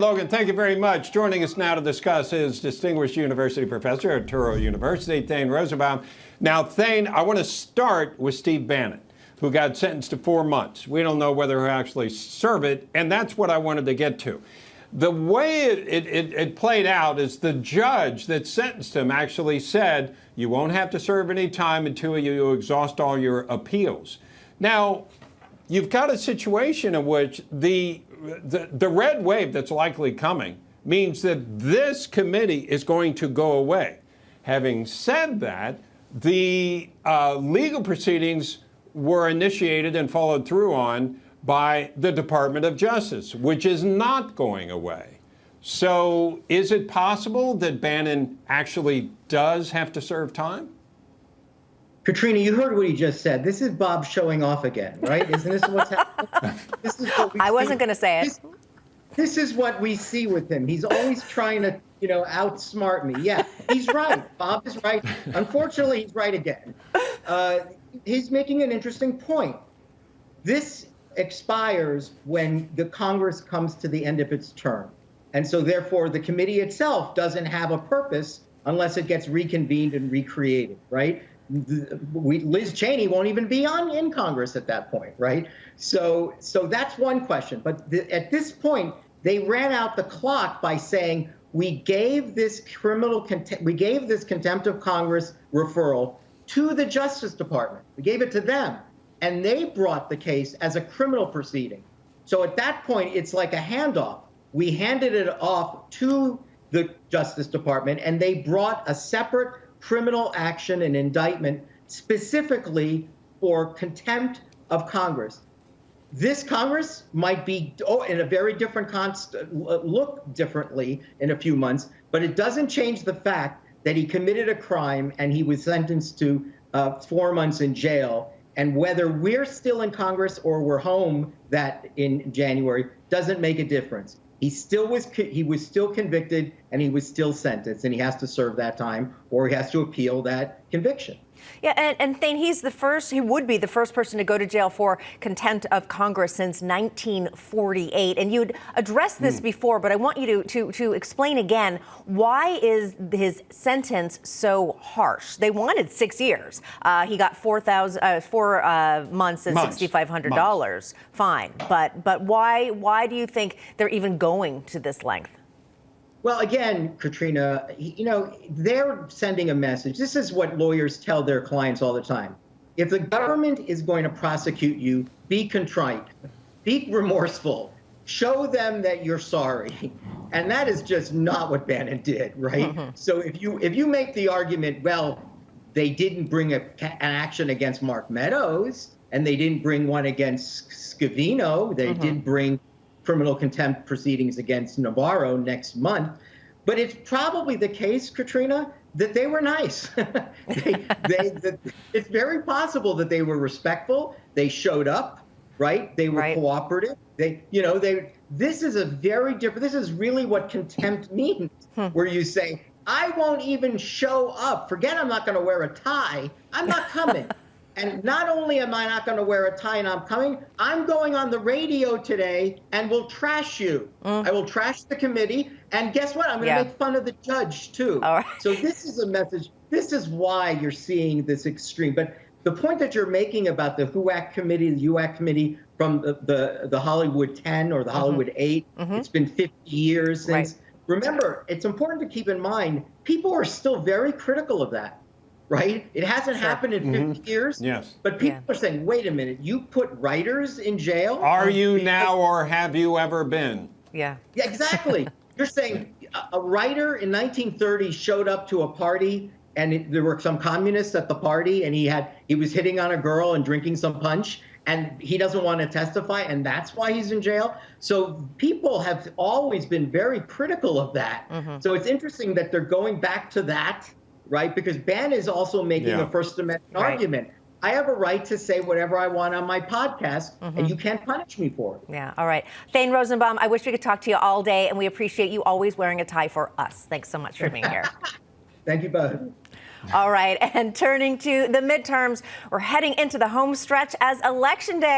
Logan, thank you very much. Joining us now to discuss is distinguished university professor at Touro University, Thane Rosenbaum. Now, Thane, I want to start with Steve Bannon, who got sentenced to 4 months. We don't know whether he'll actually serve it, and that's what I wanted to get to. The way it played out is the judge that sentenced him actually said, you won't have to serve any time until you exhaust all your appeals. Now, you've got a situation in which the red wave that's likely coming means that this committee is going to go away. Having said that, the legal proceedings were initiated and followed through on by the Department of Justice, which is not going away. So is it possible that Bannon actually does have to serve time? Katrina, you heard what he just said. This is Bob showing off again, right? Isn't this what's happening? This is what we I wasn't going to say it. This is what we see with him. He's always trying to, outsmart me. Yeah, he's right. Bob is right. Unfortunately, he's right again. He's making an interesting point. This expires when the Congress comes to the end of its term. And so therefore, the committee itself doesn't have a purpose unless it gets reconvened and recreated, right? Liz Cheney won't even be in Congress at that point, right? So that's one question. But at this point, they ran out the clock by saying we gave this contempt of Congress referral to the Justice Department. We gave it to them, and they brought the case as a criminal proceeding. So at that point, it's like a handoff. We handed it off to the Justice Department, and they brought a separate criminal action and indictment specifically for contempt of Congress. This Congress might be in a very different look differently in a few months, but it doesn't change the fact that he committed a crime and he was sentenced to 4 months in jail. And whether we're still in Congress or we're home in January doesn't make a difference. He was still convicted and he was still sentenced, and he has to serve that time or he has to appeal that conviction. Yeah, and Thane, he would be the first person to go to jail for contempt of Congress since 1948. And you'd addressed this before, but I want you to explain again, why is his sentence so harsh? They wanted 6 years. He got 4 months and $6,500 fine. But why do you think they're even going to this length? Well, again, Katrina, they're sending a message. This is what lawyers tell their clients all the time. If the government is going to prosecute you, be contrite, be remorseful, show them that you're sorry. And that is just not what Bannon did, right? Mm-hmm. So if you make the argument, well, they didn't bring an action against Mark Meadows, and they didn't bring one against Scavino, they did bring criminal contempt proceedings against Navarro next month. But it's probably the case, Katrina, that they were nice. It's very possible that they were respectful. They showed up, right? They were cooperative. This is a very different, this is really what contempt means, where you say, I won't even show up. Forget I'm not going to wear a tie. I'm not coming. And not only am I not going to wear a tie and I'm coming, I'm going on the radio today and will trash you. I will trash the committee. And guess what? I'm going to make fun of the judge, too. All right. So this is a message. This is why you're seeing this extreme. But the point that you're making about the HUAC committee, the UAC committee from the Hollywood 10 or the Hollywood 8, it's been 50 years since. Remember, it's important to keep in mind, people are still very critical of that. Right? It hasn't happened in 50 years. Yes. But people are saying, wait a minute, you put writers in jail? Are you now or have you ever been? Yeah. Yeah, exactly. You're saying a writer in 1930 showed up to a party and there were some communists at the party and he was hitting on a girl and drinking some punch and he doesn't want to testify and that's why he's in jail. So people have always been very critical of that. So it's interesting that they're going back to that. Right? Because Bannon is also making a First Amendment argument. I have a right to say whatever I want on my podcast, and you can't punish me for it. Yeah, all right. Thane Rosenbaum, I wish we could talk to you all day, and we appreciate you always wearing a tie for us. Thanks so much for being here. Thank you both. All right, and turning to the midterms, we're heading into the home stretch as Election Day